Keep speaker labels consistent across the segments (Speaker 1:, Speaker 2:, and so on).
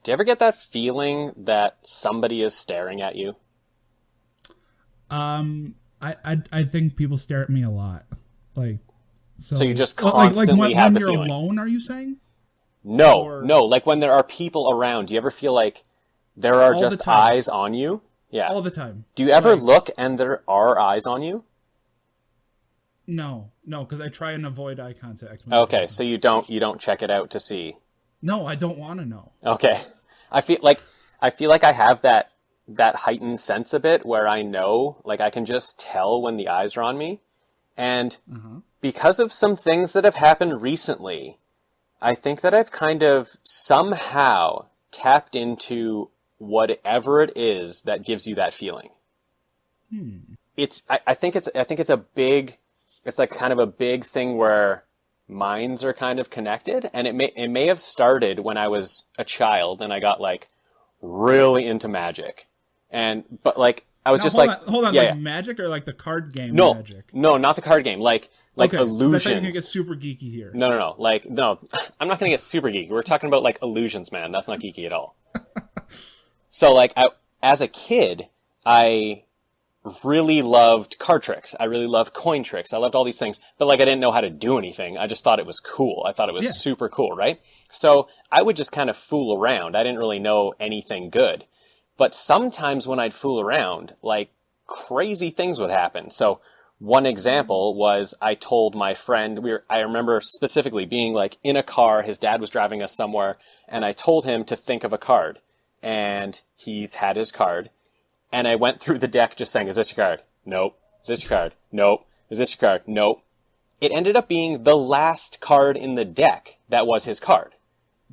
Speaker 1: Do you ever get that feeling that somebody is staring at you?
Speaker 2: I think people stare at me a lot. Like,
Speaker 1: So you just
Speaker 2: like
Speaker 1: constantly have
Speaker 2: when
Speaker 1: the
Speaker 2: you're
Speaker 1: feeling.
Speaker 2: alone, are you saying?
Speaker 1: No,
Speaker 2: Or
Speaker 1: no, like when there are people around, do you ever feel like there are
Speaker 2: all the
Speaker 1: just
Speaker 2: time?
Speaker 1: eyes on you? Yeah.
Speaker 2: All the time.
Speaker 1: Do you ever
Speaker 2: Like,
Speaker 1: look and there are eyes on you?
Speaker 2: no, because I try and avoid eye contact when that
Speaker 1: Okay, so
Speaker 2: happens.
Speaker 1: you don't check it out to see.
Speaker 2: No, I don't want to know.
Speaker 1: Okay. I feel like I have that heightened sense a bit where I know, like I can just tell when the eyes are on me. And
Speaker 2: Uh-huh.
Speaker 1: because of some things that have happened recently, I think that I've kind of somehow tapped into whatever it is that gives you that feeling. I think it's a big, it's like kind of a big thing where minds are kind of connected, and it may have started when I was a child and I got like really into magic, but like I was
Speaker 2: Now
Speaker 1: just like,
Speaker 2: hold on,
Speaker 1: yeah,
Speaker 2: like
Speaker 1: yeah.
Speaker 2: magic or like the card game
Speaker 1: No,
Speaker 2: magic?
Speaker 1: no, not the card game, like
Speaker 2: Okay, 'cause I thought you were gonna get
Speaker 1: illusions.
Speaker 2: super geeky here.
Speaker 1: No, no, no, like no, I'm not gonna get super geeky. We're talking about like illusions, man. That's not geeky at all. So like as a kid, I really loved card tricks. I really loved coin tricks. I loved all these things, but like I didn't know how to do anything. I just thought it was cool. I thought it was
Speaker 2: Yeah.
Speaker 1: super cool, right? So I would just kind of fool around. I didn't really know anything good. But sometimes when I'd fool around, like crazy things would happen. So one example was I told my friend, I remember specifically being like in a car, his dad was driving us somewhere, and I told him to think of a card. And he had his card. And I went through the deck just saying, is this your card? Nope. Is this your card? Nope. Is this your card? Nope. It ended up being the last card in the deck that was his card.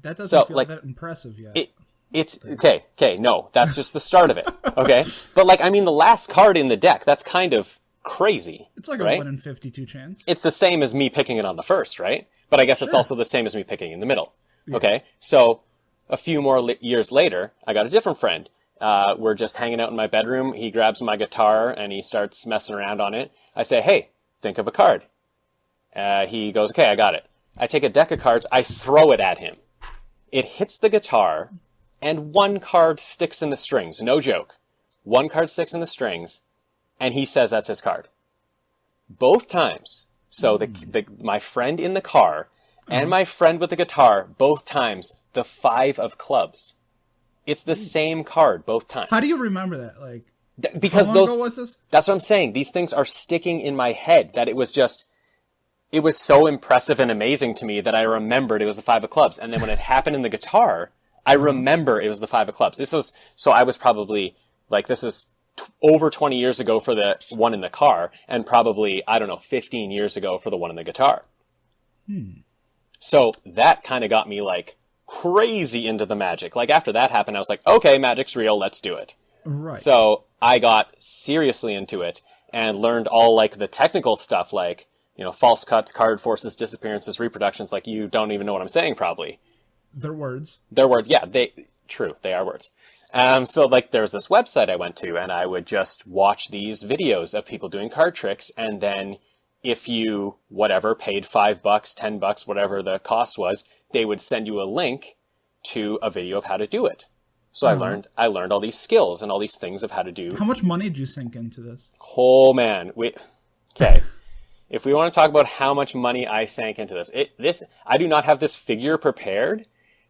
Speaker 2: That doesn't
Speaker 1: So,
Speaker 2: feel
Speaker 1: like,
Speaker 2: that impressive yet.
Speaker 1: it's, okay, no, that's just the start of it, okay? But, like, I mean, the last card in the deck, that's kind of crazy,
Speaker 2: It's like
Speaker 1: right?
Speaker 2: a 1 in 52 chance.
Speaker 1: It's the same as me picking it on the first, right? But I guess it's
Speaker 2: Sure.
Speaker 1: also the same as me picking in the middle, okay? So, a few more years later, I got a different friend. We're just hanging out in my bedroom. He grabs my guitar and he starts messing around on it. I say, hey, think of a card. He goes, okay, I got it. I take a deck of cards. I throw it at him. It hits the guitar and one card sticks in the strings. No joke. One card sticks in the strings and he says that's his card. Both times. So my friend in the car and my friend with the guitar, both times, the 5 of clubs. It's the same card both times.
Speaker 2: How do you remember that? Like,
Speaker 1: Because
Speaker 2: how long ago was this?
Speaker 1: that's what I'm saying. These things are sticking in my head that it was so impressive and amazing to me that I remembered it was the 5 of clubs. And then when it happened in the guitar, I remember it was the 5 of clubs. So I was probably like, this is over 20 years ago for the one in the car and probably, I don't know, 15 years ago for the one in the guitar. So that kind of got me like crazy into the magic. Like after that happened, I was like, okay, magic's real. Let's do it.
Speaker 2: Right.
Speaker 1: So I got seriously into it and learned all like the technical stuff, like, false cuts, card forces, disappearances, reproductions. Like you don't even know what I'm saying, probably.
Speaker 2: They're words.
Speaker 1: They're words. Yeah, they are words. So like there's this website I went to and I would just watch these videos of people doing card tricks. And then if you, paid $5, $10, whatever the cost was, they would send you a link to a video of how to do it. So I learned all these skills and all these things of how to do.
Speaker 2: How much money did you sink into this?
Speaker 1: Oh man, okay. If we want to talk about how much money I sank into this, I do not have this figure prepared,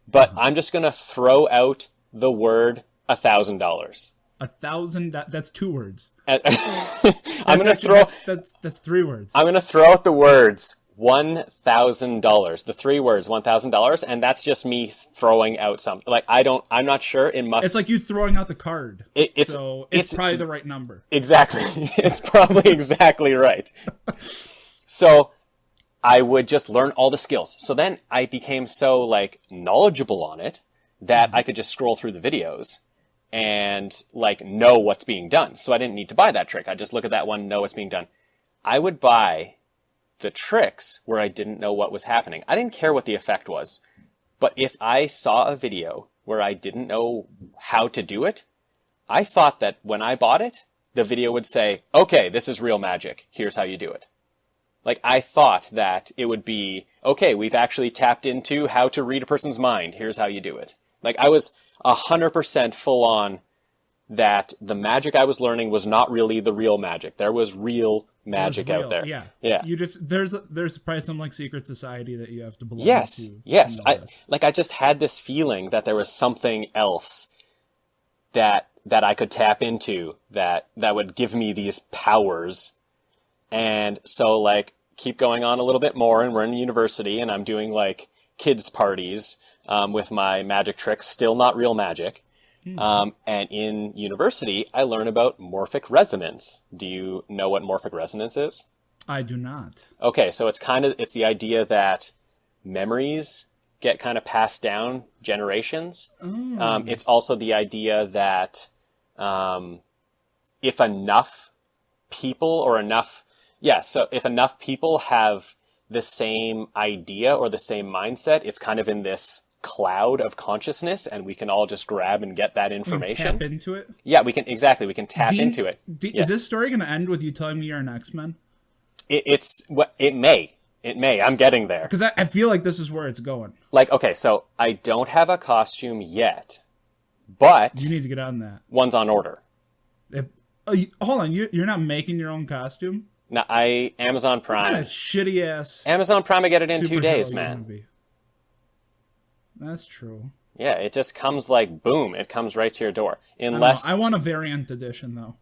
Speaker 1: but I'm just gonna throw out the word $1,000.
Speaker 2: 1,000. That's 2 words.
Speaker 1: I'm gonna throw.
Speaker 2: That's 3 words.
Speaker 1: I'm gonna throw out the words $1,000. The 3 words $1,000, and that's just me throwing out something. Like I'm not sure. It must.
Speaker 2: It's like you throwing out the card.
Speaker 1: It's
Speaker 2: probably the right number.
Speaker 1: Exactly. It's probably exactly right. So I would just learn all the skills. So then I became so like knowledgeable on it that I could just scroll through the videos and like know what's being done. So I didn't need to buy that trick. I just look at that one, know what's being done. I would buy the tricks where I didn't know what was happening. I didn't care what the effect was. But if I saw a video where I didn't know how to do it, I thought that when I bought it, the video would say, okay, this is real magic. Here's how you do it. Like, I thought that it would be, okay, we've actually tapped into how to read a person's mind. Here's how you do it. Like, I was 100% full on that the magic I was learning was not really the real magic. There was real magic out there.
Speaker 2: Yeah.
Speaker 1: Yeah.
Speaker 2: You just there's probably some like secret society that you have to belong to.
Speaker 1: Yes. I just had this feeling that there was something else that I could tap into that would give me these powers. And so like keep going on a little bit more, and we're in university, and I'm doing like kids parties with my magic tricks, still not real magic. And in university, I learn about morphic resonance. Do you know what morphic resonance is?
Speaker 2: I do not.
Speaker 1: Okay, so it's the idea that memories get kind of passed down generations. It's also the idea that if enough people if enough people have the same idea or the same mindset, it's kind of in this cloud of consciousnness, and we can all just grab and get that information.
Speaker 2: Tap into it?
Speaker 1: Yeah, we can tap into it. Yes.
Speaker 2: Is this story going to end with you telling me you're an X-Men?
Speaker 1: It may. I'm getting there.
Speaker 2: Because I feel like this is where it's going.
Speaker 1: Like, okay, so I don't have a costume yet, but
Speaker 2: you need to get on that.
Speaker 1: One's on order.
Speaker 2: Hold on, you're not making your own costume?
Speaker 1: No, Amazon Prime.
Speaker 2: What kind of shitty ass
Speaker 1: Amazon Prime, I get it in 2 days, man.
Speaker 2: That's true.
Speaker 1: Yeah, it just comes like boom. It comes right to your door.
Speaker 2: I want a variant edition though.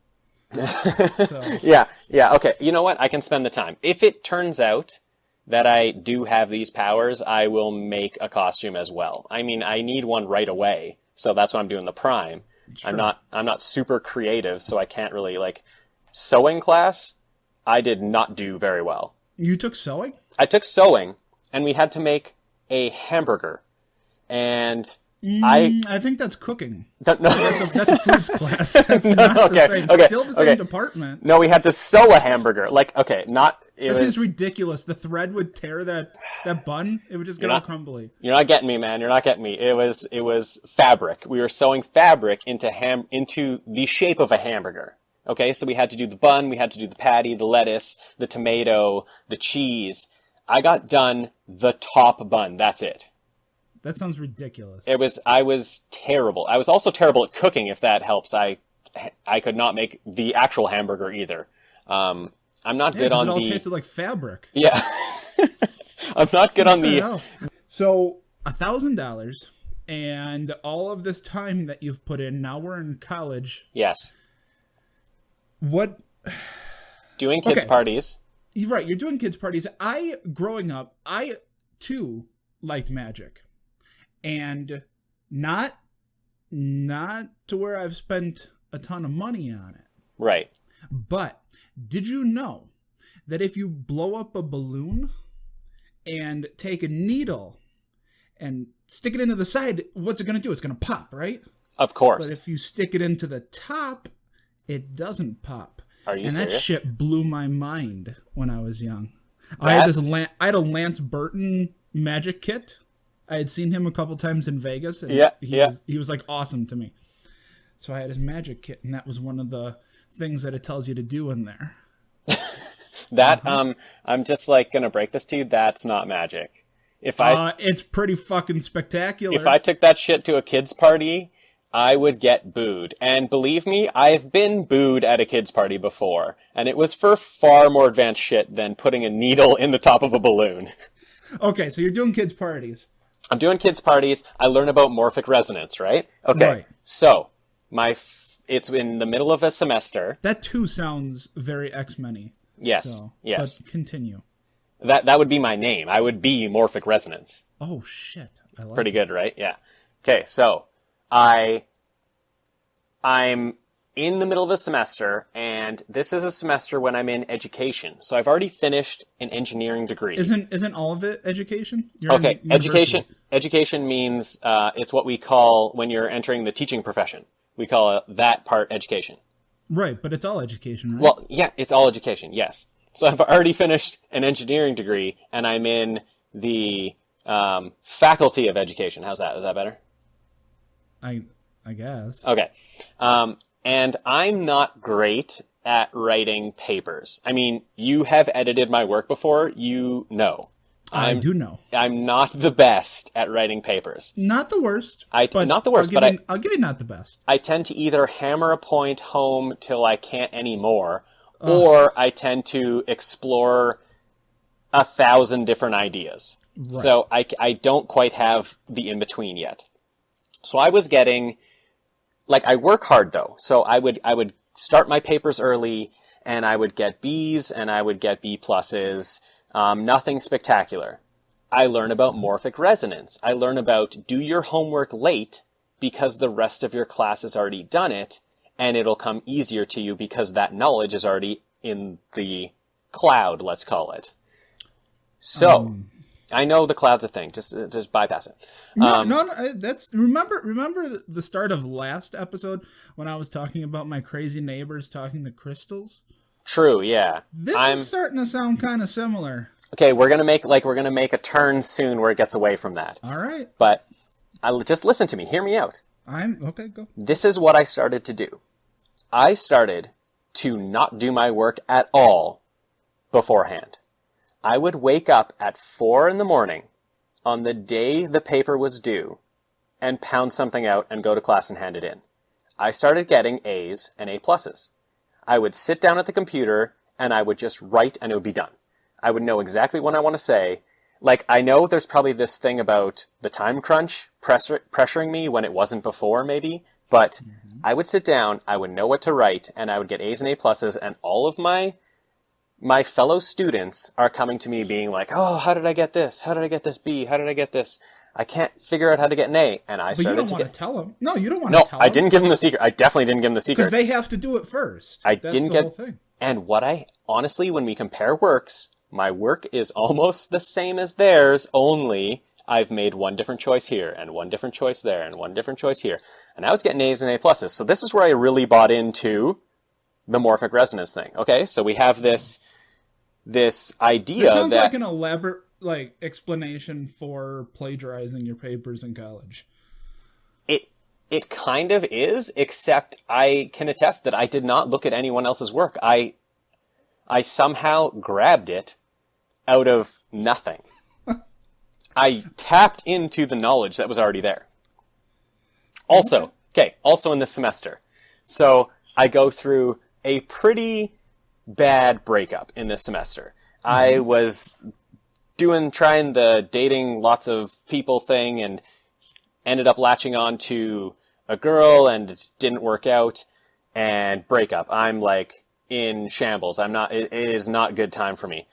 Speaker 2: So.
Speaker 1: Yeah. Okay. You know what? I can spend the time. If it turns out that I do have these powers, I will make a costume as well. I mean, I need one right away, so that's why I'm doing the Prime. Sure. I'm not super creative, so I can't really like sewing class. I did not do very well.
Speaker 2: You took sewing?
Speaker 1: I took sewing, and we had to make a hamburger. And
Speaker 2: I think that's cooking.
Speaker 1: No.
Speaker 2: That's a foods class. That's not the same.
Speaker 1: Okay,
Speaker 2: still the same department.
Speaker 1: No, we had to sew a hamburger. Like, okay,
Speaker 2: This is ridiculous. The thread would tear that bun. It would just get all crumbly.
Speaker 1: You're not getting me, man. You're not getting me. It was fabric. We were sewing fabric into the shape of a hamburger. Okay, so we had to do the bun, we had to do the patty, the lettuce, the tomato, the cheese. I got done the top bun. That's it.
Speaker 2: That sounds ridiculous.
Speaker 1: I was terrible. I was also terrible at cooking, if that helps. I could not make the actual hamburger either. I'm not good on
Speaker 2: it all tasted like fabric.
Speaker 1: Yeah. I'm not good on the...
Speaker 2: So, $1,000 and all of this time that you've put in, now we're in college.
Speaker 1: Yes.
Speaker 2: What?
Speaker 1: Doing kids' parties.
Speaker 2: You're right, you're doing kids' parties. Growing up, I too liked magic. And not to where I've spent a ton of money on it.
Speaker 1: Right.
Speaker 2: But did you know that if you blow up a balloon and take a needle and stick it into the side, what's it going to do? It's going to pop, right?
Speaker 1: Of course.
Speaker 2: But if you stick it into the top, it doesn't pop.
Speaker 1: Are you serious?
Speaker 2: That shit blew my mind when I was young. I had a Lance Burton magic kit. I had seen him a couple times in Vegas, and he was like awesome to me. So I had his magic kit, and that was one of the things that it tells you to do in there.
Speaker 1: I'm just like gonna break this to you. That's not magic.
Speaker 2: It's pretty fucking spectacular.
Speaker 1: If I took that shit to a kid's party, I would get booed. And believe me, I've been booed at a kid's party before, and it was for far more advanced shit than putting a needle in the top of a balloon.
Speaker 2: Okay, so you're doing kids' parties.
Speaker 1: I'm doing kids' parties. I learn about morphic resonance, right? Okay. Right. So, it's in the middle of a semester.
Speaker 2: That too sounds very X-Men-y.
Speaker 1: Yes. Yes.
Speaker 2: But continue.
Speaker 1: That would be my name. I would be morphic resonance.
Speaker 2: Oh shit. I like
Speaker 1: Pretty good, right? Yeah. Okay, so I'm in the middle of the semester, and this is a semester when I'm in education. So I've already finished an engineering degree.
Speaker 2: Isn't all of it education?
Speaker 1: Okay, education means it's what we call when you're entering the teaching profession. We call that part education.
Speaker 2: Right, but it's all education, right?
Speaker 1: Well, yeah, it's all education, yes. So I've already finished an engineering degree, and I'm in the faculty of education. How's that? Is that better?
Speaker 2: I guess.
Speaker 1: Okay. And I'm not great at writing papers. I mean, you have edited my work before, you know.
Speaker 2: I do know.
Speaker 1: I'm not the best at writing papers.
Speaker 2: Not the worst.
Speaker 1: Not the worst,
Speaker 2: I'll give you not the best.
Speaker 1: I tend to either hammer a point home till I can't anymore, or I tend to explore 1,000 different ideas. Right. So I don't quite have the in-between yet. So I was getting, I work hard though. So I would start my papers early, and I would get B's and I would get B pluses. Nothing spectacular. I learn about morphic resonance. I learn about do your homework late because the rest of your class has already done it, and it'll come easier to you because that knowledge is already in the cloud, let's call it. So, I know the cloud's a thing. Just bypass it.
Speaker 2: No, that's remember the start of last episode when I was talking about my crazy neighbors talking to crystals?
Speaker 1: True, yeah.
Speaker 2: This is starting to sound kind of similar.
Speaker 1: Okay, we're gonna make a turn soon where it gets away from that.
Speaker 2: All right.
Speaker 1: But just listen to me. Hear me out.
Speaker 2: Okay. Go.
Speaker 1: This is what I started to do. I started to not do my work at all beforehand. I would wake up at 4 a.m. on the day the paper was due and pound something out and go to class and hand it in. I started getting A's and A pluses. I would sit down at the computer and I would just write and it would be done. I would know exactly what I want to say. I know there's probably this thing about the time crunch pressuring me when it wasn't before, maybe, but I would sit down, I would know what to write, and I would get A's and A pluses, and all of my fellow students are coming to me being like, oh, how did I get this? How did I get this B? How did I get this? I can't figure out how to get an A. And
Speaker 2: But you don't want to tell them. No, you don't want to tell them.
Speaker 1: No, I didn't give them the secret. I definitely didn't give them the secret.
Speaker 2: Because they have to do it first. That's the whole thing.
Speaker 1: And honestly, when we compare works, my work is almost the same as theirs, only I've made one different choice here, and one different choice there, and one different choice here. And I was getting A's and A pluses. So this is where I really bought into the morphic resonance thing. Okay, so we have this idea
Speaker 2: sounds like an elaborate explanation for plagiarizing your papers in college.
Speaker 1: It kind of is, except I can attest that I did not look at anyone else's work. I somehow grabbed it out of nothing. I tapped into the knowledge that was already there. Also in this semester. So I go through a pretty bad breakup in this semester. I was trying the dating lots of people thing and ended up latching on to a girl and it didn't work out, and breakup. I'm in shambles. It is not a good time for me.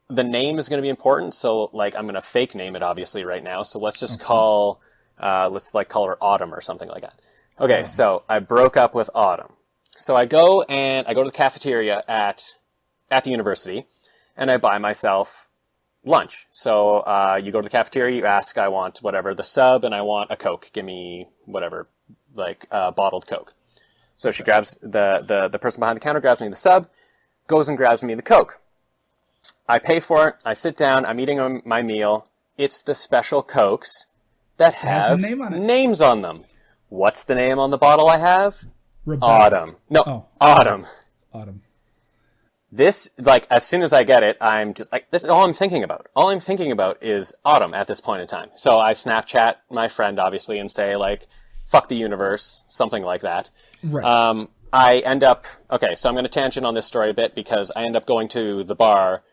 Speaker 1: The name is going to be important. So I'm going to fake name it obviously right now. So let's just call her Autumn or something like that. Okay. So I broke up with Autumn. So I go to the cafeteria at the university and I buy myself lunch. So you go to the cafeteria, you ask, I want whatever, the sub, and I want a Coke. Give me whatever, bottled Coke. So she grabs, the person behind the counter grabs me the sub, goes and grabs me the Coke. I pay for it, I sit down, I'm eating my meal. It's the special Cokes that have names on them. What's the name on the bottle I have?
Speaker 2: Rebecca.
Speaker 1: Autumn. No, Autumn.
Speaker 2: Autumn.
Speaker 1: This, as soon as I get it, I'm just this is all I'm thinking about. All I'm thinking about is Autumn at this point in time. So I Snapchat my friend, obviously, and say, fuck the universe, something like that.
Speaker 2: Right.
Speaker 1: I end up, so I'm going to tangent on this story a bit because I end up going to the bar.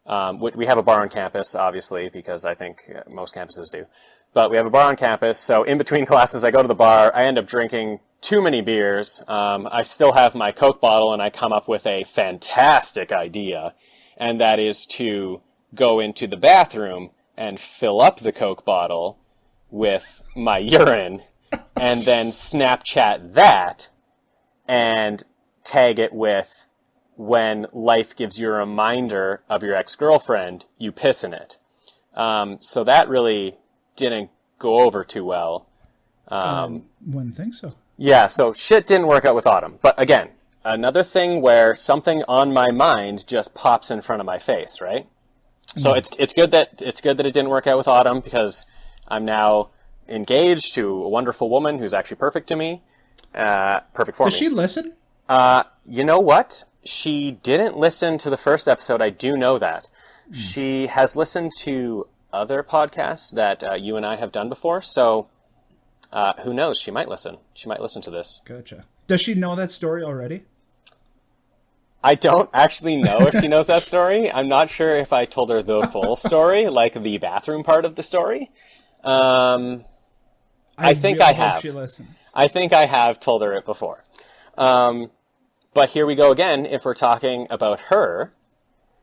Speaker 1: We have a bar on campus, obviously, because I think most campuses do. But we have a bar on campus, so in between classes, I go to the bar. I end up drinking too many beers. I still have my Coke bottle, and I come up with a fantastic idea, and that is to go into the bathroom and fill up the Coke bottle with my urine, and then Snapchat that, and tag it with, when life gives you a reminder of your ex-girlfriend, you piss in it. So that really didn't go over too well.
Speaker 2: Wouldn't think so.
Speaker 1: Yeah, so shit didn't work out with Autumn. But again, another thing where something on my mind just pops in front of my face, right? So it's good that it didn't work out with Autumn, because I'm now engaged to a wonderful woman who's actually perfect to me. Perfect for me.
Speaker 2: Does she listen?
Speaker 1: You know what? She didn't listen to the first episode. I do know that. She has listened to other podcasts that you and I have done before, so who knows? She might listen. She might listen to this.
Speaker 2: Gotcha. Does she know that story already?
Speaker 1: I don't actually know if she knows that story. I'm not sure if I told her the full story, like the bathroom part of the story. I think I have.
Speaker 2: She listens.
Speaker 1: I think I have told her it before. But here we go again. If we're talking about her,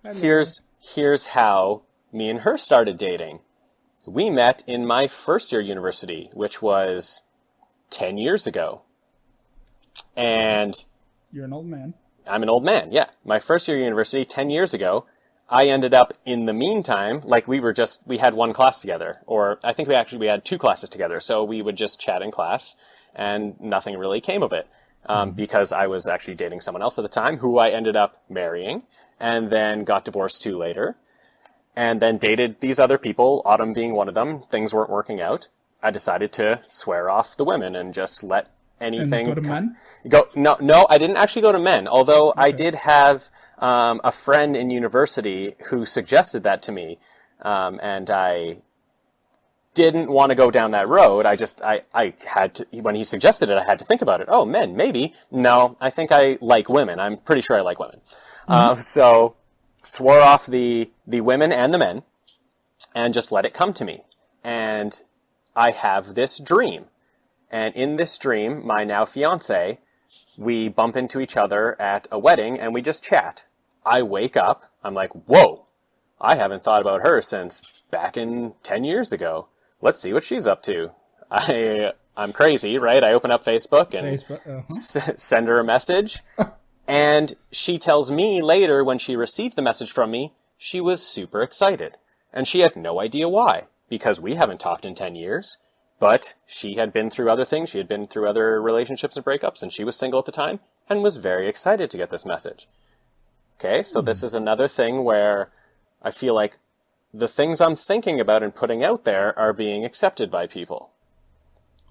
Speaker 1: here's how me and her started dating. We met in my first year university, which was 10 years ago. And
Speaker 2: you're an old man.
Speaker 1: I'm an old man, yeah. My first year university, 10 years ago, I ended up in the meantime, like we had one class together, or I think we had two classes together, so we would just chat in class, and nothing really came of it, because I was actually dating someone else at the time, who I ended up marrying, and then got divorced to later, and then dated these other people, Autumn being one of them. Things weren't working out. I decided to swear off the women and just let anything...
Speaker 2: And go to men?
Speaker 1: No, I didn't actually go to men, although okay. I did have a friend in university who suggested that to me, and I didn't want to go down that road. I had to, when he suggested it, I had to think about it. Oh, men, maybe. No, I think I like women. I'm pretty sure I like women. So swore off the women and the men and just let it come to me. And I have this dream. And in this dream, my now fiance, we bump into each other at a wedding and we just chat. I wake up, I'm like, whoa, I haven't thought about her since back in 10 years ago. Let's see what she's up to. I'm crazy, right? I open up Facebook and send her a message. And she tells me later, when she received the message from me, she was super excited. And she had no idea why, because we haven't talked in 10 years. But she had been through other things. She had been through other relationships and breakups, and she was single at the time and was very excited to get this message. Okay, so this is another thing where I feel like the things I'm thinking about and putting out there are being accepted by people.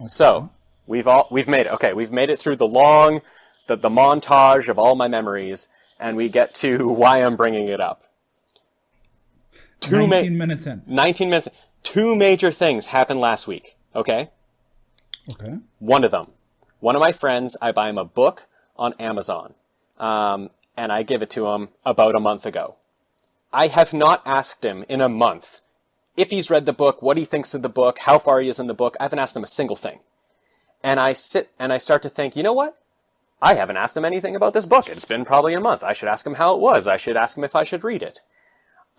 Speaker 1: Okay. So we've made it. Okay, we've made it through the montage of all my memories, and we get to why I'm bringing it up.
Speaker 2: 19 minutes in.
Speaker 1: 19 minutes. Two major things happened last week. Okay?
Speaker 2: Okay.
Speaker 1: One of my friends, I buy him a book on Amazon, and I give it to him about a month ago. I have not asked him in a month if he's read the book, what he thinks of the book, how far he is in the book. I haven't asked him a single thing. And I sit and I start to think, you know what? I haven't asked him anything about this book. It's been probably a month. I should ask him how it was. I should ask him if I should read it.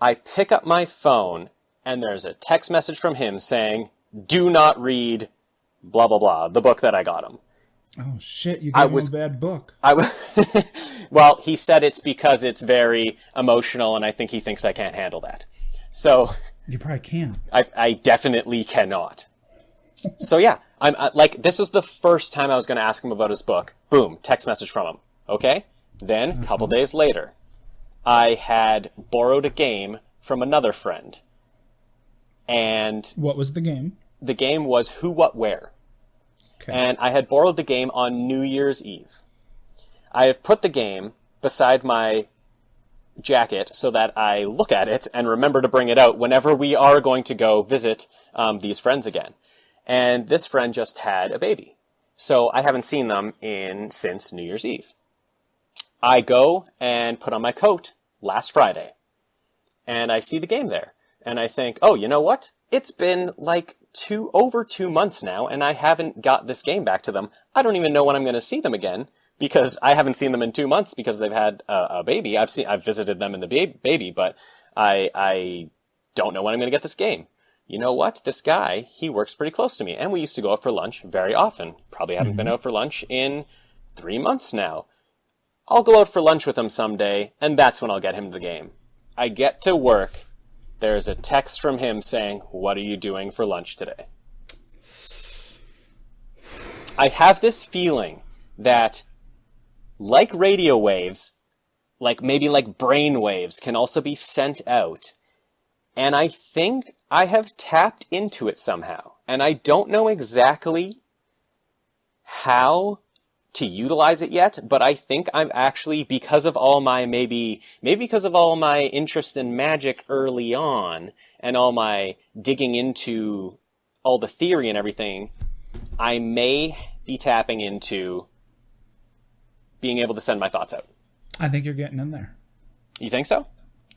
Speaker 1: I pick up my phone, and there's a text message from him saying, do not read blah, blah, blah, the book that I got him.
Speaker 2: Oh, shit, you gave him a bad book.
Speaker 1: Well, he said it's because it's very emotional, and I think he thinks I can't handle that. So...
Speaker 2: You probably can.
Speaker 1: I definitely cannot. So yeah, I'm like, this was the first time I was going to ask him about his book. Boom, text message from him. Okay? Then, a couple days later, I had borrowed a game from another friend. And...
Speaker 2: What was the game?
Speaker 1: The game was Who, What, Where. Okay. And I had borrowed the game on New Year's Eve. I have put the game beside my jacket so that I look at it and remember to bring it out whenever we are going to go visit these friends again. And this friend just had a baby. So I haven't seen them since New Year's Eve. I go and put on my coat last Friday. And I see the game there. And I think, oh, you know what? It's been like over 2 months now, and I haven't got this game back to them. I don't even know when I'm going to see them again, because I haven't seen them in 2 months because they've had a baby. I've visited them in the baby, but I don't know when I'm going to get this game. You know what? This guy, he works pretty close to me, and we used to go out for lunch very often. Probably haven't been out for lunch in 3 months now. I'll go out for lunch with him someday, and that's when I'll get him the game. I get to work. There's a text from him saying, what are you doing for lunch today? I have this feeling that, like radio waves, maybe like brain waves, can also be sent out. And I think I have tapped into it somehow. And I don't know exactly how, to utilize it yet, but I think I'm actually, because of all my, maybe because of all my interest in magic early on, and all my digging into all the theory and everything, I may be tapping into being able to send my thoughts out.
Speaker 2: I think you're getting in there.
Speaker 1: You think so?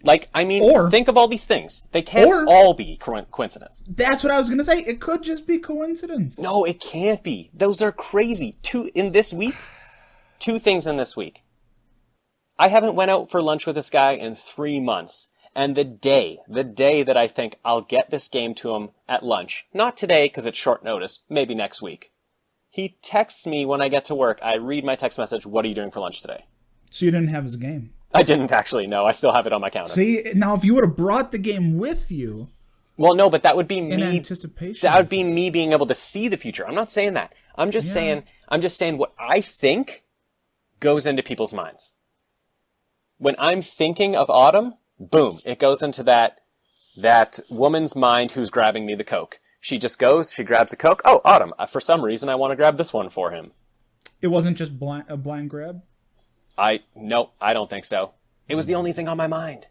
Speaker 1: Like, I mean, think of all these things. They can't all be coincidence.
Speaker 2: That's what I was going to say. It could just be coincidence.
Speaker 1: No, it can't be. Those are crazy. Two things in this week. I haven't went out for lunch with this guy in 3 months. And the day that I think I'll get this game to him at lunch, not today because it's short notice, maybe next week, he texts me when I get to work. I read my text message, what are you doing for lunch today?
Speaker 2: So you didn't have his game?
Speaker 1: I didn't actually, no. I still have it on my counter.
Speaker 2: See, now if you would have brought the game with you...
Speaker 1: Well, no, but that would be me...
Speaker 2: In anticipation.
Speaker 1: That would be me being able to see the future. I'm not saying that. I'm just saying what I think goes into people's minds. When I'm thinking of autumn, boom, it goes into that woman's mind who's grabbing me the Coke. She just goes, she grabs a Coke. Oh, autumn. For some reason, I want to grab this one for him.
Speaker 2: It wasn't just a blind grab?
Speaker 1: No, I don't think so. It was the only thing on my mind.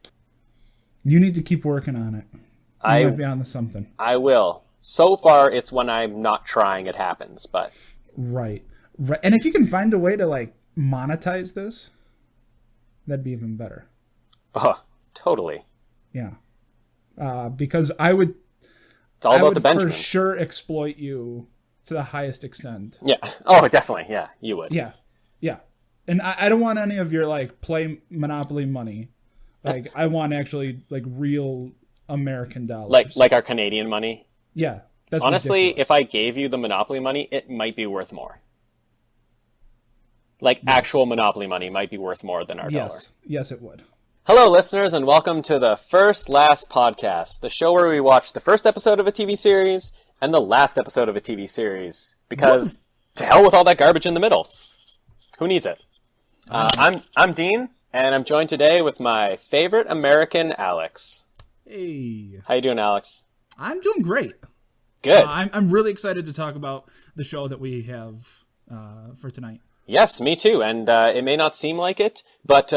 Speaker 2: You need to keep working on it. You might be on to something.
Speaker 1: I will. So far, it's when I'm not trying it happens, but...
Speaker 2: Right. And if you can find a way to, like, monetize this, that'd be even better.
Speaker 1: Totally.
Speaker 2: Yeah. Because I would...
Speaker 1: It's all about the Benjamin.
Speaker 2: For sure exploit you to the highest extent.
Speaker 1: Yeah. Oh, definitely. Yeah, you would.
Speaker 2: Yeah. Yeah. And I don't want any of your, like, play Monopoly money. Like, I want actually, like, real American dollars.
Speaker 1: Like our Canadian money?
Speaker 2: Yeah. That's
Speaker 1: honestly,
Speaker 2: ridiculous.
Speaker 1: if I gave you the Monopoly money, it might be worth more. Like, actual Monopoly money might be worth more than our dollar.
Speaker 2: Yes, it would.
Speaker 1: Hello, listeners, and welcome to the First Last Podcast, the show where we watch the first episode of a TV series and the last episode of a TV series. Because, to hell with all that garbage in the middle. Who needs it? I'm Dean, and I'm joined today with my favorite American, Alex.
Speaker 2: Hey.
Speaker 1: How you doing, Alex?
Speaker 2: I'm doing great.
Speaker 1: Good.
Speaker 2: I'm really excited to talk about the show that we have for tonight.
Speaker 1: Yes, me too, and it may not seem like it, but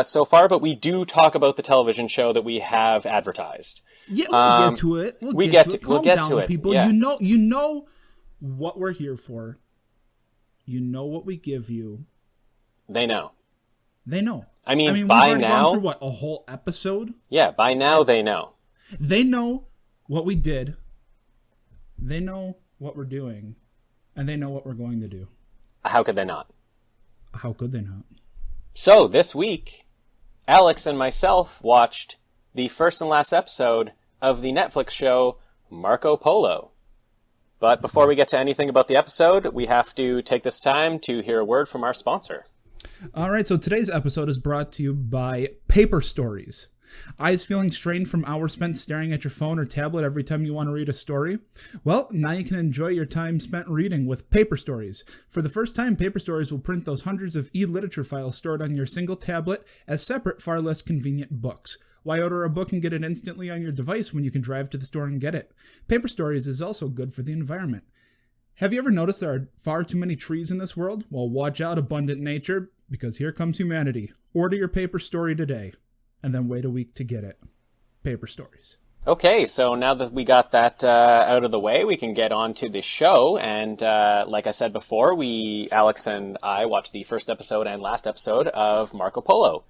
Speaker 1: so far, but we do talk about the television show that we have advertised.
Speaker 2: Yeah, we'll get to it. We'll get to it. People,
Speaker 1: yeah.
Speaker 2: You know what we're here for. You know what we give you.
Speaker 1: They know.
Speaker 2: I mean,
Speaker 1: by
Speaker 2: we've
Speaker 1: now,
Speaker 2: gone through what, a whole episode?
Speaker 1: Yeah, by now they know.
Speaker 2: They know what we did. They know what we're doing, and they know what we're going to do.
Speaker 1: How could they not?
Speaker 2: How could they not?
Speaker 1: So, this week, Alex and myself watched the first and last episode of the Netflix show Marco Polo. But before we get to anything about the episode, we have to take this time to hear a word from our sponsor.
Speaker 2: All right, so today's episode is brought to you by Paper Stories. Eyes feeling strained from hours spent staring at your phone or tablet every time you want to read a story? Well, now you can enjoy your time spent reading with Paper Stories. For the first time, Paper Stories will print those hundreds of e-literature files stored on your single tablet as separate, far less convenient books. Why order a book and get it instantly on your device when you can drive to the store and get it? Paper Stories is also good for the environment. Have you ever noticed there are far too many trees in this world? Well, watch out, abundant nature, because here comes humanity. Order your paper story today, and then wait a week to get it. Paper Stories.
Speaker 1: Okay, so now that we got that out of the way, we can get on to the show. And like I said before, Alex and I watched the first episode and last episode of Marco Polo.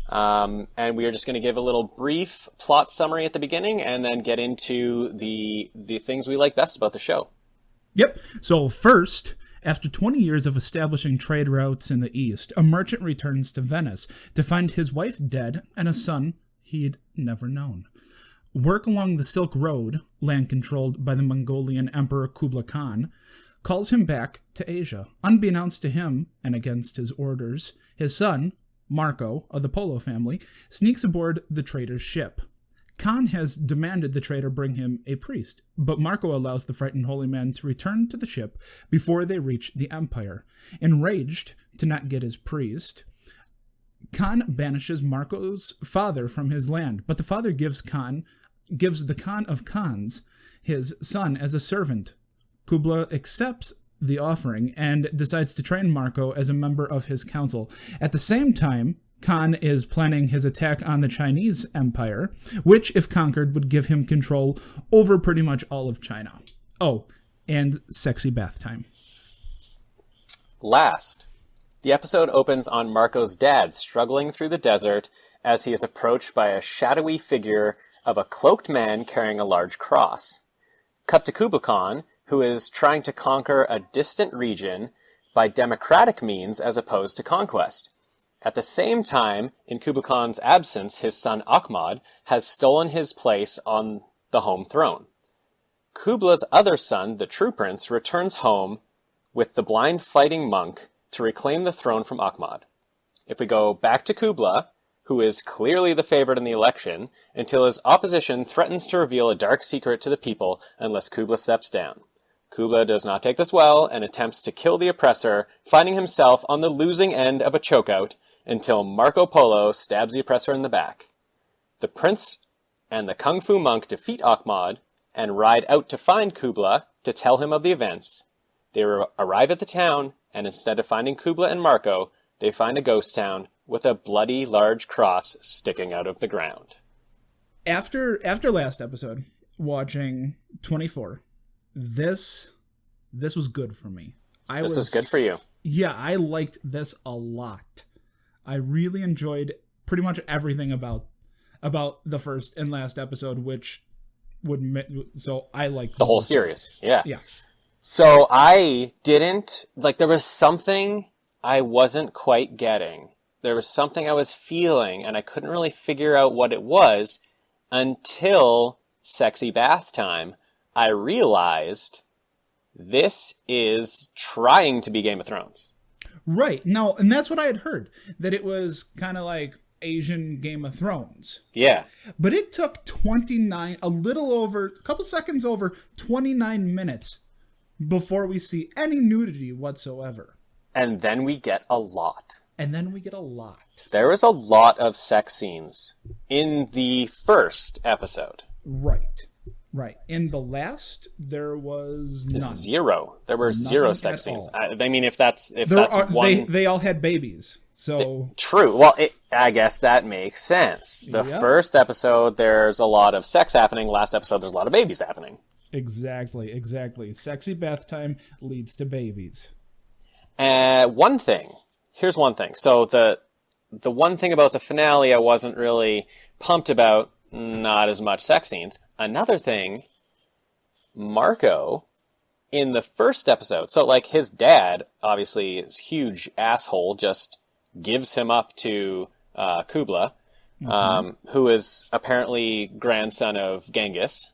Speaker 1: And we are just going to give a little brief plot summary at the beginning and then get into the things we like best about the show.
Speaker 2: Yep. So first, after 20 years of establishing trade routes in the East, a merchant returns to Venice to find his wife dead and a son he'd never known. Work along the Silk Road, land controlled by the Mongolian Emperor Kublai Khan, calls him back to Asia. Unbeknownst to him, and against his orders, his son, Marco, of the Polo family, sneaks aboard the trader's ship. Khan has demanded the trader bring him a priest, but Marco allows the frightened holy man to return to the ship before they reach the Empire. Enraged to not get his priest, Khan banishes Marco's father from his land, but the father gives the Khan of Khans his son as a servant. Kublai accepts the offering and decides to train Marco as a member of his council. At the same time, Khan is planning his attack on the Chinese Empire, which, if conquered, would give him control over pretty much all of China. Oh, and sexy bath time.
Speaker 1: Last, the episode opens on Marco's dad struggling through the desert as he is approached by a shadowy figure of a cloaked man carrying a large cross. Cut to Kublai Khan, who is trying to conquer a distant region by democratic means as opposed to conquest. At the same time, in Kublai Khan's absence, his son Ahmad has stolen his place on the home throne. Kublai's other son, the true prince, returns home with the blind fighting monk to reclaim the throne from Ahmad. If we go back to Kublai, who is clearly the favorite in the election, until his opposition threatens to reveal a dark secret to the people unless Kublai steps down. Kublai does not take this well and attempts to kill the oppressor, finding himself on the losing end of a chokeout until Marco Polo stabs the oppressor in the back. The prince and the kung fu monk defeat Ahmad and ride out to find Kublai to tell him of the events. They arrive at the town, and instead of finding Kublai and Marco, they find a ghost town with a bloody large cross sticking out of the ground.
Speaker 2: After last episode, watching 24, this was good for me.
Speaker 1: This was good for you.
Speaker 2: Yeah, I liked this a lot. I really enjoyed pretty much everything about the first and last episode, which so I liked
Speaker 1: the whole series. Yeah.
Speaker 2: Yeah.
Speaker 1: So I didn't there was something I wasn't quite getting. There was something I was feeling, and I couldn't really figure out what it was until sexy bath time. I realized this is trying to be Game of Thrones.
Speaker 2: Right. No, and that's what I had heard, that it was kind of like Asian Game of Thrones.
Speaker 1: Yeah.
Speaker 2: But it took a couple seconds over 29 minutes before we see any nudity whatsoever.
Speaker 1: And then we get a lot.
Speaker 2: There
Speaker 1: is a lot of sex scenes in the first episode.
Speaker 2: Right. In the last, there was none.
Speaker 1: Zero. There were zero sex scenes. I mean, if that's one,
Speaker 2: they all had babies. So
Speaker 1: true. Well, I guess that makes sense. The first episode, there's a lot of sex happening. Last episode, there's a lot of babies happening.
Speaker 2: Exactly. Sexy bath time leads to babies.
Speaker 1: Here's one thing. So the one thing about the finale I wasn't really pumped about, not as much sex scenes. Another thing, Marco, in the first episode, so his dad, obviously is huge asshole, just gives him up to Kublai, who is apparently grandson of Genghis.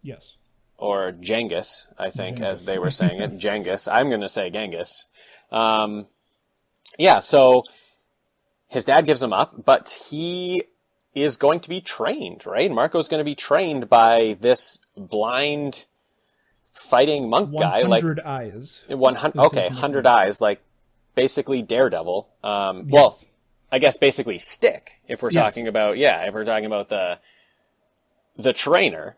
Speaker 2: Yes.
Speaker 1: Or Genghis, I think, as they were saying it. Genghis. I'm going to say Genghis. So his dad gives him up, but he is going to be trained, right? Marco's going to be trained by this blind fighting monk guy.
Speaker 2: 100 eyes.
Speaker 1: 100 eyes, basically Daredevil. Yes. Well, I guess basically Stick, if we're talking about, the trainer.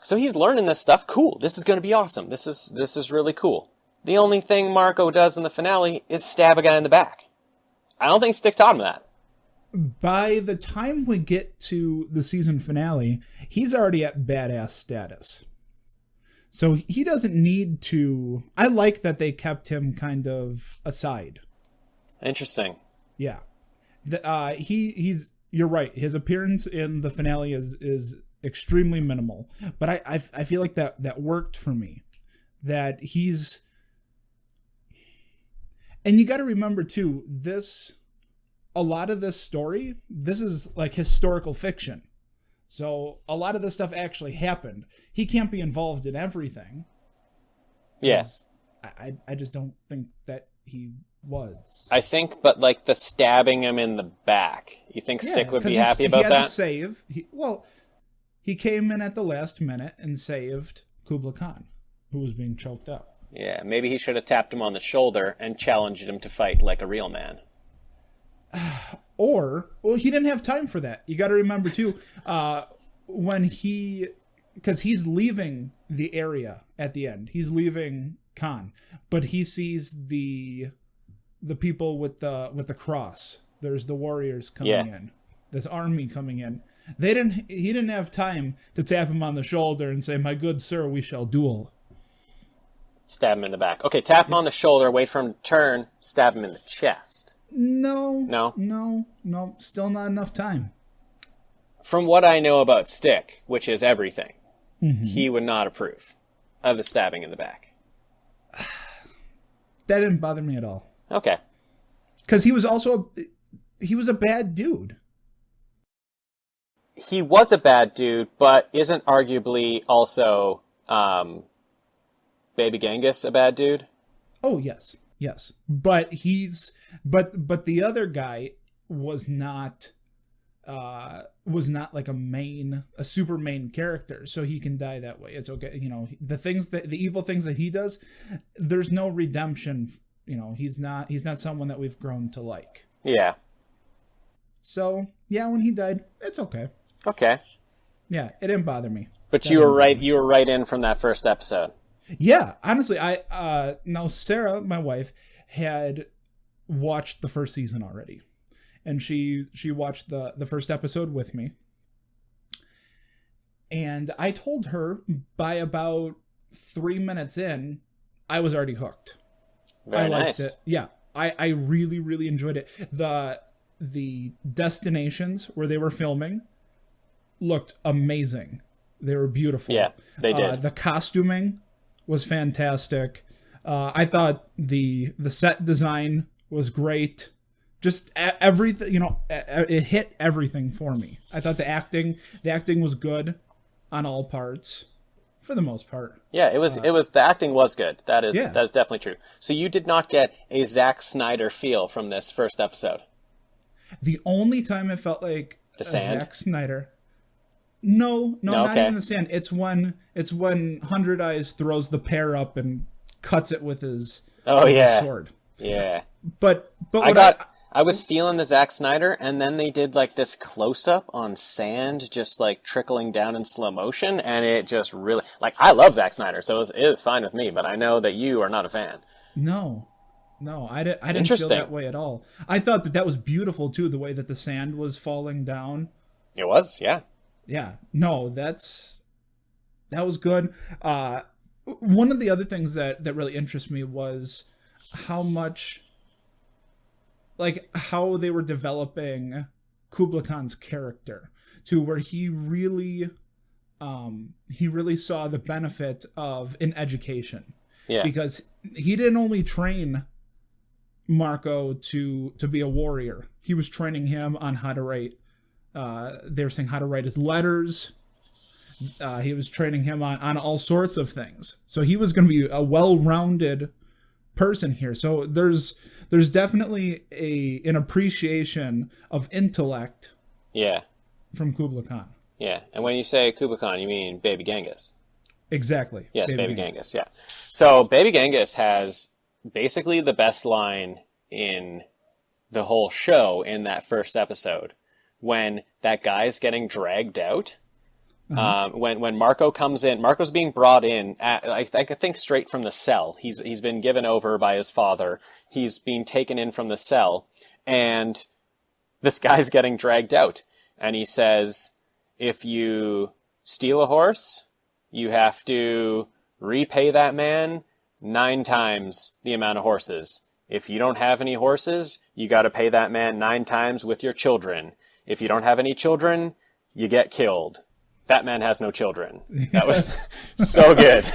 Speaker 1: So he's learning this stuff. Cool. This is going to be awesome. This is really cool. The only thing Marco does in the finale is stab a guy in the back. I don't think Stick taught him that.
Speaker 2: By the time we get to the season finale, he's already at badass status. So he doesn't need to... I like that they kept him kind of aside.
Speaker 1: Interesting.
Speaker 2: Yeah. He's... You're right. His appearance in the finale is extremely minimal. But I feel like that worked for me. That he's... And you got to remember, too, a lot of this story, this is historical fiction. So a lot of this stuff actually happened. He can't be involved in everything.
Speaker 1: Yes.
Speaker 2: I just don't think that he was.
Speaker 1: I think, but the stabbing him in the back, you think Stick would be happy about that?
Speaker 2: He had to save. He came in at the last minute and saved Kublai Khan, who was being choked up.
Speaker 1: Yeah, maybe he should have tapped him on the shoulder and challenged him to fight like a real man.
Speaker 2: He didn't have time for that. You got to remember, too, because he's leaving the area at the end. He's leaving Khan, but he sees the people with the cross. There's the warriors coming in, this army coming in. He didn't have time to tap him on the shoulder and say, "My good sir, we shall duel."
Speaker 1: Stab him in the back. Okay, tap him on the shoulder, wait for him to turn, stab him in the chest.
Speaker 2: No. Still not enough time.
Speaker 1: From what I know about Stick, which is everything, he would not approve of the stabbing in the back.
Speaker 2: That didn't bother me at all.
Speaker 1: Okay.
Speaker 2: Because he was a bad dude.
Speaker 1: He was a bad dude, but isn't arguably also Baby Genghis a bad dude?
Speaker 2: Oh, yes. But but the other guy was not like a super main character, so he can die that way. It's okay. The evil things that he does, there's no redemption. He's not someone that we've grown to like.
Speaker 1: Yeah.
Speaker 2: So yeah, when he died, it's okay.
Speaker 1: Okay.
Speaker 2: Yeah, it didn't bother me.
Speaker 1: But you were right. You were right in from that first episode.
Speaker 2: Yeah, honestly, now Sarah, my wife, had watched the first season already, and she watched the first episode with me. And I told her by about 3 minutes in, I was already hooked.
Speaker 1: Very nice.
Speaker 2: I liked it. Yeah, I really, really enjoyed it. The destinations where they were filming looked amazing. They were beautiful.
Speaker 1: Yeah, they did.
Speaker 2: The costuming was fantastic. I thought the set design was great. Just everything, it hit everything for me. I thought the acting was good on all parts, for the most part.
Speaker 1: Yeah, it was. The acting was good. That is definitely true. So you did not get a Zack Snyder feel from this first episode.
Speaker 2: The only time it felt like
Speaker 1: the sand?
Speaker 2: Zack Snyder. No, not even the sand. It's when Hundred Eyes throws the pear up and cuts it with his sword.
Speaker 1: Yeah.
Speaker 2: But
Speaker 1: I was feeling the Zack Snyder, and then they did like this close up on sand, just like trickling down in slow motion, and it just really I love Zack Snyder, so it was fine with me. But I know that you are not a fan.
Speaker 2: No, I didn't feel that way at all. I thought that was beautiful too, the way that the sand was falling down.
Speaker 1: It was, yeah.
Speaker 2: Yeah, no, that was good. One of the other things that really interests me was how much, how they were developing Kublai Khan's character to where he really saw the benefit of an education.
Speaker 1: Yeah.
Speaker 2: Because he didn't only train Marco to be a warrior. He was training him on how to write. They were saying how to write his letters. He was training him on all sorts of things. So he was going to be a well-rounded person here. So there's definitely an appreciation of intellect.
Speaker 1: Yeah.
Speaker 2: From Kublai Khan.
Speaker 1: Yeah, and when you say Kublai Khan, you mean Baby Genghis.
Speaker 2: Exactly.
Speaker 1: Yes, Baby Genghis. Yeah. So Baby Genghis has basically the best line in the whole show in that first episode. When that guy's getting dragged out, when Marco comes in, Marco's being brought in, I think straight from the cell. He's been given over by his father. He's being taken in from the cell, and this guy's getting dragged out. And he says, if you steal a horse, you have to repay that man 9 times the amount of horses. If you don't have any horses, you got to pay that man 9 times with your children. If you don't have any children, you get killed. That man has no children. That was so good.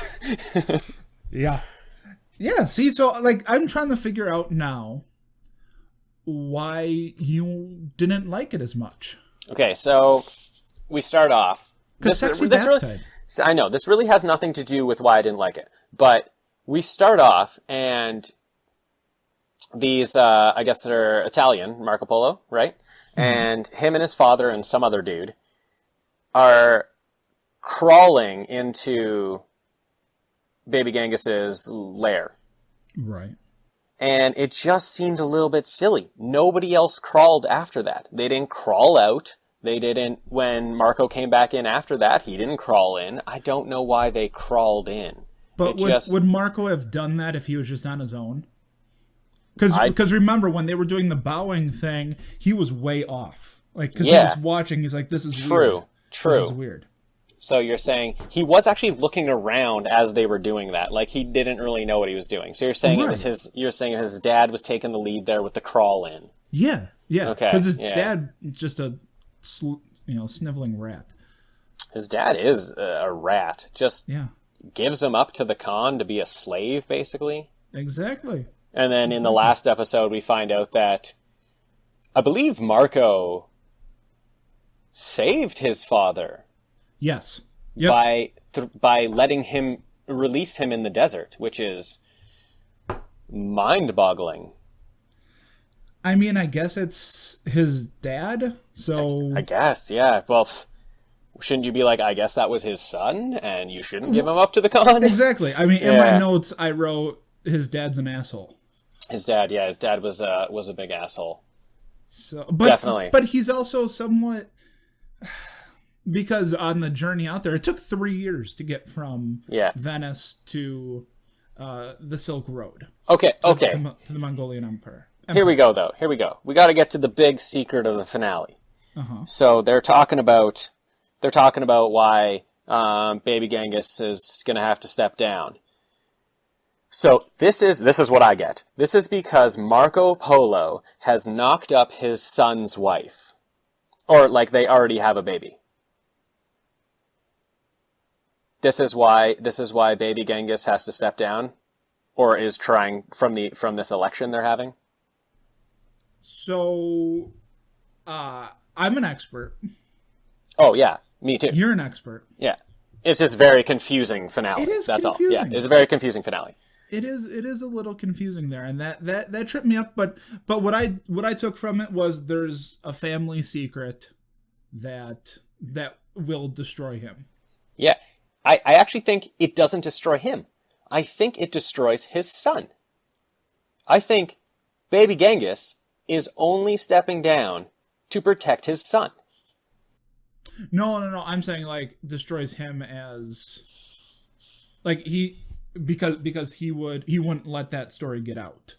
Speaker 2: Yeah. Yeah, see, so, I'm trying to figure out now why you didn't like it as much.
Speaker 1: Okay, so we start off. I know, this really has nothing to do with why I didn't like it. But we start off, and these, I guess they're Italian, Marco Polo, right? And him and his father and some other dude are crawling into Baby Genghis's lair.
Speaker 2: Right.
Speaker 1: And it just seemed a little bit silly. Nobody else crawled after that. They didn't crawl out. They didn't, when Marco came back in after that, he didn't crawl in. I don't know why they crawled in.
Speaker 2: But would Marco have done that if he was just on his own? Because remember, when they were doing the bowing thing, he was way off. Like, because he was watching, he's like, this is weird. True. This is weird.
Speaker 1: So you're saying he was actually looking around as they were doing that. Like, he didn't really know what he was doing. So you're saying his dad was taking the lead there with the crawl in.
Speaker 2: Yeah. Okay. Because his dad is just a sniveling rat.
Speaker 1: His dad is a rat. Just gives him up to the Khan to be a slave, basically.
Speaker 2: Exactly.
Speaker 1: And then in the last episode, we find out that I believe Marco saved his father.
Speaker 2: Yes.
Speaker 1: Yep. By letting him release him in the desert, which is mind-boggling.
Speaker 2: I mean, I guess it's his dad, so...
Speaker 1: I guess, yeah. Well, shouldn't you be like, I guess that was his son, and you shouldn't give him up to the Khan?
Speaker 2: Exactly. I mean, in my notes, I wrote, his dad's an asshole.
Speaker 1: His dad was a big asshole.
Speaker 2: So, definitely. But he's also somewhat... Because on the journey out there, it took 3 years to get from Venice to the Silk Road.
Speaker 1: Okay.
Speaker 2: To the Mongolian Empire.
Speaker 1: Here we go, though. We got to get to the big secret of the finale.
Speaker 2: Uh-huh.
Speaker 1: So they're talking about why Baby Genghis is going to have to step down. So this is what I get. This is because Marco Polo has knocked up his son's wife, or like they already have a baby. This is why Baby Genghis has to step down, or is trying from this election they're having.
Speaker 2: So, I'm an expert.
Speaker 1: Oh yeah, me too.
Speaker 2: You're an expert.
Speaker 1: Yeah, it's just very confusing finale.
Speaker 2: It is
Speaker 1: That's
Speaker 2: confusing.
Speaker 1: all. Yeah, it's a very confusing finale.
Speaker 2: It is a little confusing there, and that tripped me up. But what I took from it was there's a family secret that will destroy him.
Speaker 1: Yeah. I actually think it doesn't destroy him. I think it destroys his son. I think Baby Genghis is only stepping down to protect his son.
Speaker 2: No. I'm saying like destroys him as like because he wouldn't let that story get out.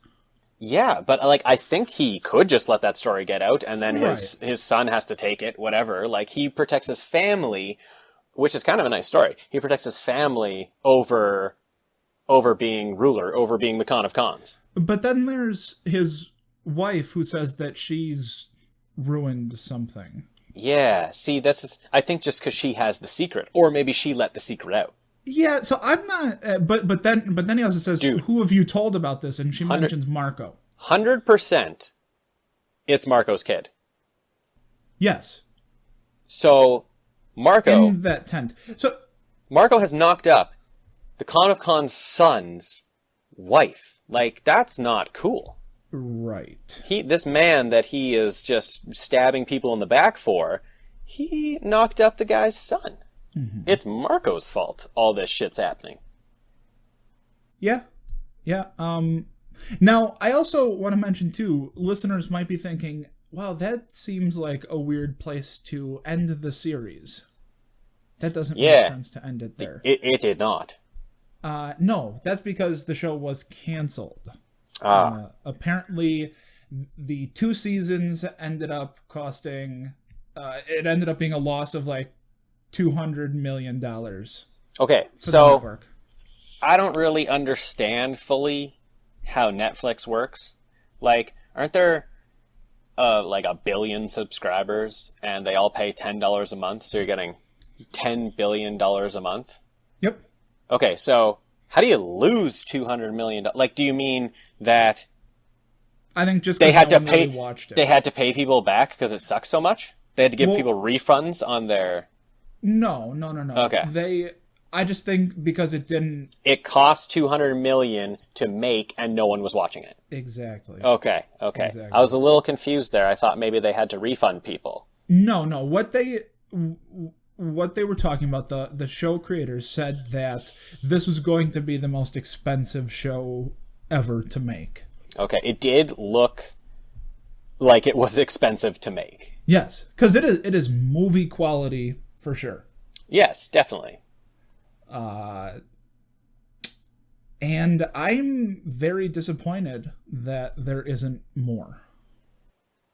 Speaker 1: Yeah, but like I think he could just let that story get out, and then his son has to take it. Whatever. Like he protects his family. Which is kind of a nice story. He protects his family over being ruler, over being the Khan of Khans.
Speaker 2: But then there's his wife who says that she's ruined something.
Speaker 1: Yeah, see, I think just because she has the secret, or maybe she let the secret out.
Speaker 2: Yeah, so I'm not. But then he also says, dude, who have you told about this? And she mentions Marco.
Speaker 1: 100%, it's Marco's kid.
Speaker 2: Yes.
Speaker 1: So. Marco
Speaker 2: in that tent. So
Speaker 1: Marco has knocked up the Khan of Khan's son's wife. Like, that's not cool.
Speaker 2: Right.
Speaker 1: This man that he is just stabbing people in the back for, he knocked up the guy's son. Mm-hmm. It's Marco's fault all this shit's happening.
Speaker 2: Yeah. Now, I also want to mention too, listeners might be thinking, wow, that seems like a weird place to end the series. That doesn't make sense to end it there.
Speaker 1: It did not.
Speaker 2: No, that's because the show was canceled. Apparently, the 2 seasons ended up costing... it ended up being a loss of like $200 million.
Speaker 1: Okay, so I don't really understand fully how Netflix works. Like, aren't there... like 1 billion subscribers, and they all pay $10 a month, so you're getting $10 billion a month?
Speaker 2: Yep.
Speaker 1: Okay, so how do you lose $200 million? Like, do you mean that
Speaker 2: I think just
Speaker 1: they had to pay
Speaker 2: really watched it.
Speaker 1: They had to pay people back because it sucks so much? They had to give people refunds on their...
Speaker 2: No.
Speaker 1: Okay.
Speaker 2: I just think because it didn't...
Speaker 1: It cost $200 million to make, and no one was watching it.
Speaker 2: Exactly.
Speaker 1: Okay. Exactly. I was a little confused there. I thought maybe they had to refund people.
Speaker 2: No. What they were talking about, the show creators said that this was going to be the most expensive show ever to make.
Speaker 1: Okay, it did look like it was expensive to make.
Speaker 2: Yes, because it is movie quality for sure.
Speaker 1: Yes, definitely.
Speaker 2: And I'm very disappointed that there isn't more.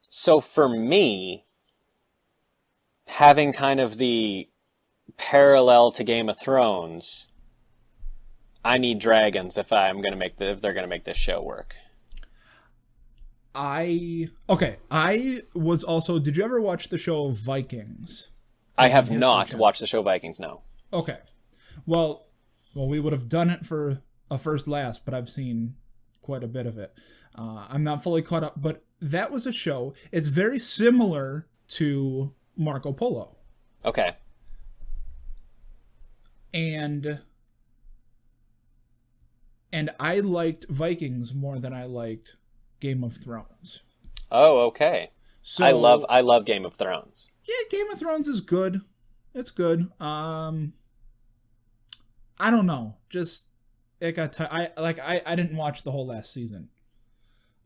Speaker 1: So for me, having kind of the parallel to Game of Thrones, I need dragons if they're going to make this show work.
Speaker 2: I was also, did you ever watch the show Vikings?
Speaker 1: I have not watched the show Vikings, no.
Speaker 2: Okay. Well, we would have done it for a first last, but I've seen quite a bit of it. I'm not fully caught up, but that was a show. It's very similar to Marco Polo.
Speaker 1: Okay.
Speaker 2: And I liked Vikings more than I liked Game of Thrones.
Speaker 1: Oh, okay. So I love Game of Thrones.
Speaker 2: Yeah, Game of Thrones is good. It's good. I don't know. Just it got I didn't watch the whole last season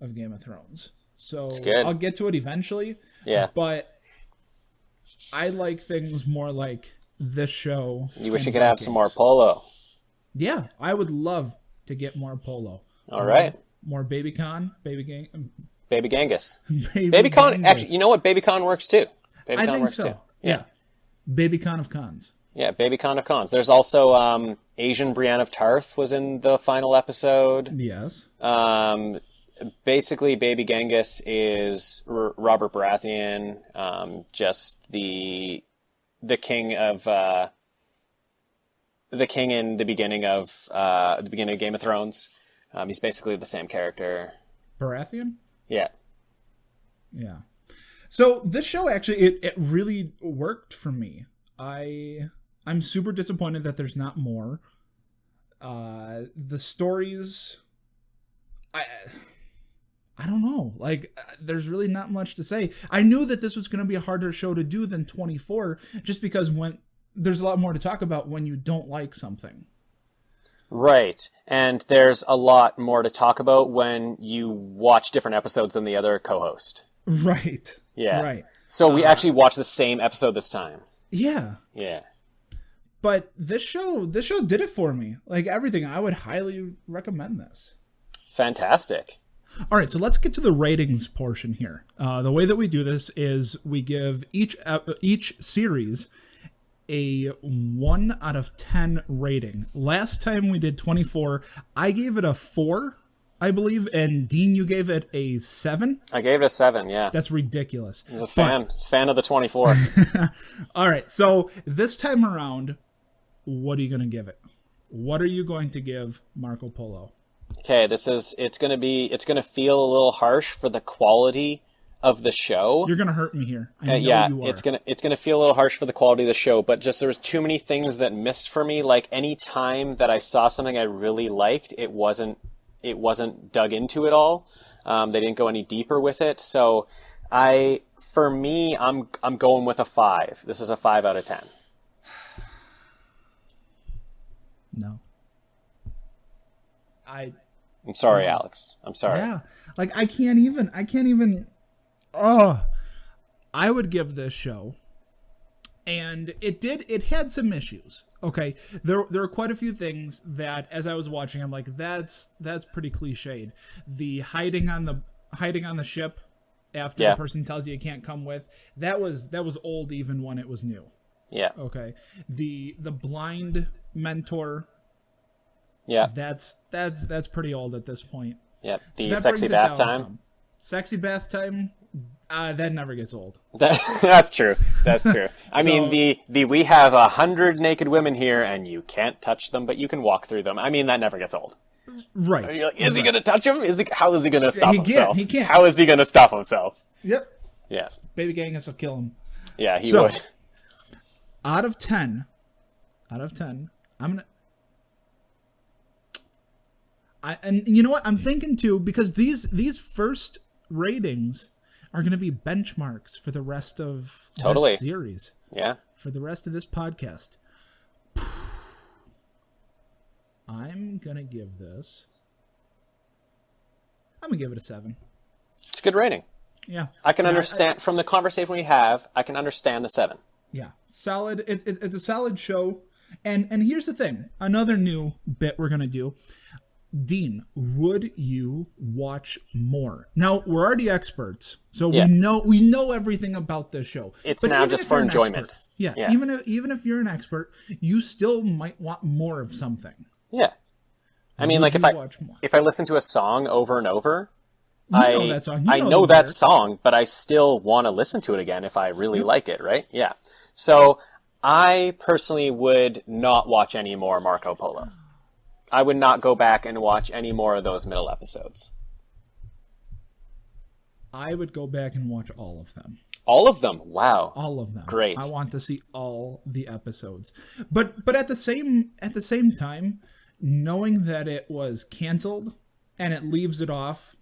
Speaker 2: of Game of Thrones. So I'll get to it eventually.
Speaker 1: Yeah.
Speaker 2: But I like things more like this show.
Speaker 1: You wish you could have some more Polo.
Speaker 2: Yeah, I would love to get more Polo.
Speaker 1: All right.
Speaker 2: More Baby Genghis.
Speaker 1: Baby Con, actually, you know what? Baby Con works too.
Speaker 2: I think so. Yeah. Baby Con of Cons.
Speaker 1: Yeah, Baby Con of Cons. There's also Asian Brienne of Tarth was in the final episode.
Speaker 2: Yes.
Speaker 1: Basically, Baby Genghis is Robert Baratheon, just the king of the king in the beginning of Game of Thrones. He's basically the same character.
Speaker 2: Baratheon?
Speaker 1: Yeah.
Speaker 2: Yeah. So this show actually it really worked for me. I'm super disappointed that there's not more. The stories, I don't know. Like, there's really not much to say. I knew that this was going to be a harder show to do than 24, just because there's a lot more to talk about when you don't like something.
Speaker 1: Right. And there's a lot more to talk about when you watch different episodes than the other co-host.
Speaker 2: Right.
Speaker 1: Yeah.
Speaker 2: Right.
Speaker 1: So we actually watched the same episode this time.
Speaker 2: Yeah.
Speaker 1: Yeah.
Speaker 2: But this show did it for me. Like everything, I would highly recommend this.
Speaker 1: Fantastic.
Speaker 2: All right, so let's get to the ratings portion here. The way that we do this is we give each series a 1 out of 10 rating. Last time we did 24, I gave it a 4, I believe, and Dean, you gave it a 7?
Speaker 1: I gave it a 7, yeah.
Speaker 2: That's ridiculous.
Speaker 1: He's a fan. He's a fan of the 24.
Speaker 2: All right, so this time around, what are you going to give it? What are you going to give Marco Polo?
Speaker 1: Okay, it's going to feel a little harsh for the quality of the show.
Speaker 2: You're going to hurt me here.
Speaker 1: Yeah, it's going to feel a little harsh for the quality of the show, but just there was too many things that missed for me. Like any time that I saw something I really liked, it wasn't dug into at all. They didn't go any deeper with it. So I'm going with a 5. This is a 5 out of 10.
Speaker 2: No.
Speaker 1: I'm sorry, Alex. I'm sorry.
Speaker 2: Yeah. Like I can't even I would give this show, and it had some issues. Okay. There are quite a few things that as I was watching I'm like that's pretty cliched. The hiding on the ship after the person tells you can't come with, that was old even when it was new.
Speaker 1: Yeah.
Speaker 2: Okay. The blind mentor,
Speaker 1: yeah,
Speaker 2: that's pretty old at this point.
Speaker 1: Yeah, the sexy bath time.
Speaker 2: Sexy bath time, that never gets old.
Speaker 1: That's true. That's true. I mean, we have 100 naked women here, and you can't touch them, but you can walk through them. I mean, that never gets old.
Speaker 2: Right.
Speaker 1: Like, is he going to touch him? How is he going to stop himself?
Speaker 2: He can't.
Speaker 1: How is he going to stop himself?
Speaker 2: Yep.
Speaker 1: Yes.
Speaker 2: Baby Genghis will kill him.
Speaker 1: Yeah, he would.
Speaker 2: Out of 10, I'm gonna. And you know what? I'm thinking too, because these first ratings are going to be benchmarks for the rest of this series.
Speaker 1: Yeah.
Speaker 2: For the rest of this podcast. I'm going to give it a 7.
Speaker 1: It's a good rating.
Speaker 2: Yeah.
Speaker 1: I can understand, from the conversation we have, I can understand the 7.
Speaker 2: Yeah. Solid. It's a solid show. And here's the thing. Another new bit we're going to do. Dean, would you watch more? Now, we're already experts, so we know everything about this show.
Speaker 1: It's now just for enjoyment.
Speaker 2: Expert, even if you're an expert, you still might want more of something.
Speaker 1: Yeah. I mean, like if I listen to a song over and over, I know that song, but I still want to listen to it again if I really like it, right? Yeah. So I personally would not watch any more Marco Polo. I would not go back and watch any more of those middle episodes.
Speaker 2: I would go back and watch all of them.
Speaker 1: All of them? Wow.
Speaker 2: All of them.
Speaker 1: Great.
Speaker 2: I want to see all the episodes. But at the same time, knowing that it was canceled and it leaves it off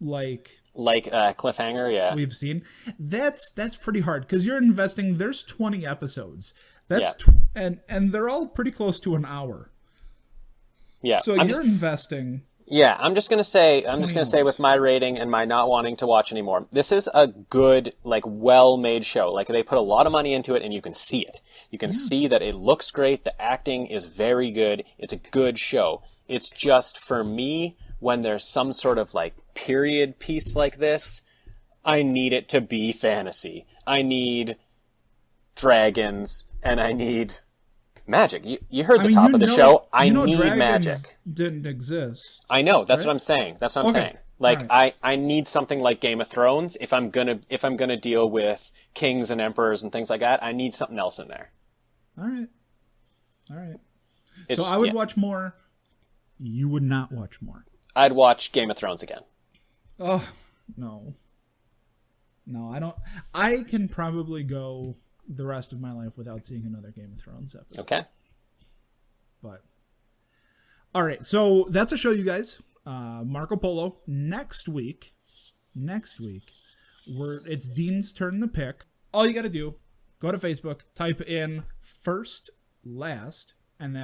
Speaker 2: like
Speaker 1: a cliffhanger, yeah.
Speaker 2: We've seen. That's pretty hard because you're investing. There's 20 episodes. And they're all pretty close to an hour.
Speaker 1: Yeah.
Speaker 2: So you're investing.
Speaker 1: Yeah, I'm just gonna say with my rating and my not wanting to watch anymore, this is a good, like, well-made show. Like, they put a lot of money into it, and you can see it. You can see that it looks great. The acting is very good. It's a good show. It's just, for me, when there's some sort of, like, period piece like this, I need it to be fantasy. I need dragons, and I need magic. You heard the top of the show. I need magic.
Speaker 2: Didn't exist.
Speaker 1: I know. That's what I'm saying. That's what I'm saying. Like, I need something like Game of Thrones if I'm gonna deal with kings and emperors and things like that. I need something else in there.
Speaker 2: All right. So I would watch more. You would not watch more.
Speaker 1: I'd watch Game of Thrones again.
Speaker 2: Oh no, I don't. I can probably go the rest of my life without seeing another Game of Thrones episode.
Speaker 1: Okay.
Speaker 2: But all right, so that's a show, you guys. Marco Polo. Next week, it's Dean's turn to pick. All you got to do, go to Facebook, type in First Last, and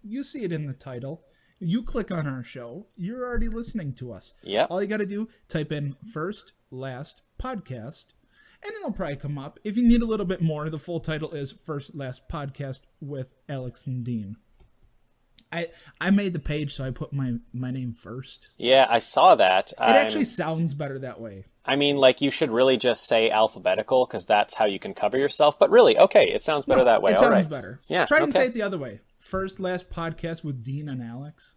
Speaker 2: you see it in the title. You click on our show, you're already listening to us.
Speaker 1: Yeah.
Speaker 2: All you got to do, type in First Last Podcast, and it'll probably come up. If you need a little bit more, the full title is First Last Podcast with Alex and Dean. I made the page, so I put my name first.
Speaker 1: Yeah, I saw that.
Speaker 2: It actually sounds better that way.
Speaker 1: I mean, like, you should really just say alphabetical, because that's how you can cover yourself. But really, okay, it sounds better that way.
Speaker 2: It sounds better.
Speaker 1: Yeah.
Speaker 2: Try and say it the other way. First Last Podcast with Dean and Alex.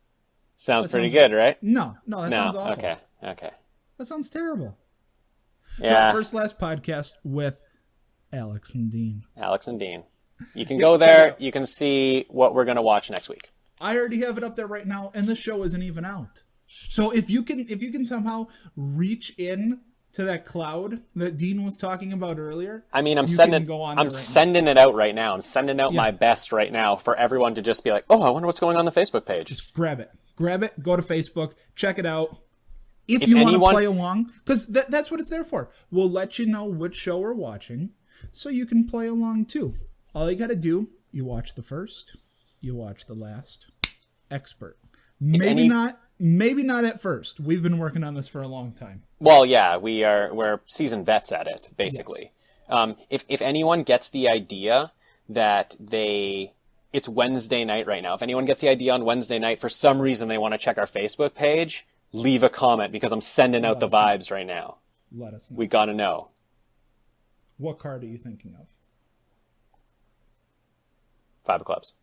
Speaker 1: Sounds pretty good, right?
Speaker 2: No, that sounds awful.
Speaker 1: Okay.
Speaker 2: That sounds terrible.
Speaker 1: Yeah.
Speaker 2: So First Last Podcast with Alex and Dean.
Speaker 1: You can go there. You can see what we're going to watch next week.
Speaker 2: I already have it up there right now, and the show isn't even out. So if you can somehow reach in to that cloud that Dean was talking about earlier,
Speaker 1: I mean, I'm sending it out right now. I'm sending out my best right now for everyone to just be like, oh, I wonder what's going on the Facebook page.
Speaker 2: Just grab it. Go to Facebook, check it out. If you want to play along, because that's what it's there for. We'll let you know which show we're watching, so you can play along too. All you got to do, you watch the first, you watch the last. Expert. Maybe not at first. We've been working on this for a long time.
Speaker 1: Well, yeah, we're seasoned vets at it, basically. Yes. If anyone gets the idea that it's Wednesday night right now, if anyone gets the idea on Wednesday night, for some reason they want to check our Facebook page, leave a comment, because I'm sending out the vibes right now.
Speaker 2: Let us know.
Speaker 1: We gotta know.
Speaker 2: What card are you thinking of?
Speaker 1: 5 of clubs.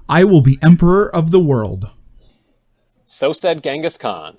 Speaker 2: I will be emperor of the world.
Speaker 1: So said Genghis Khan.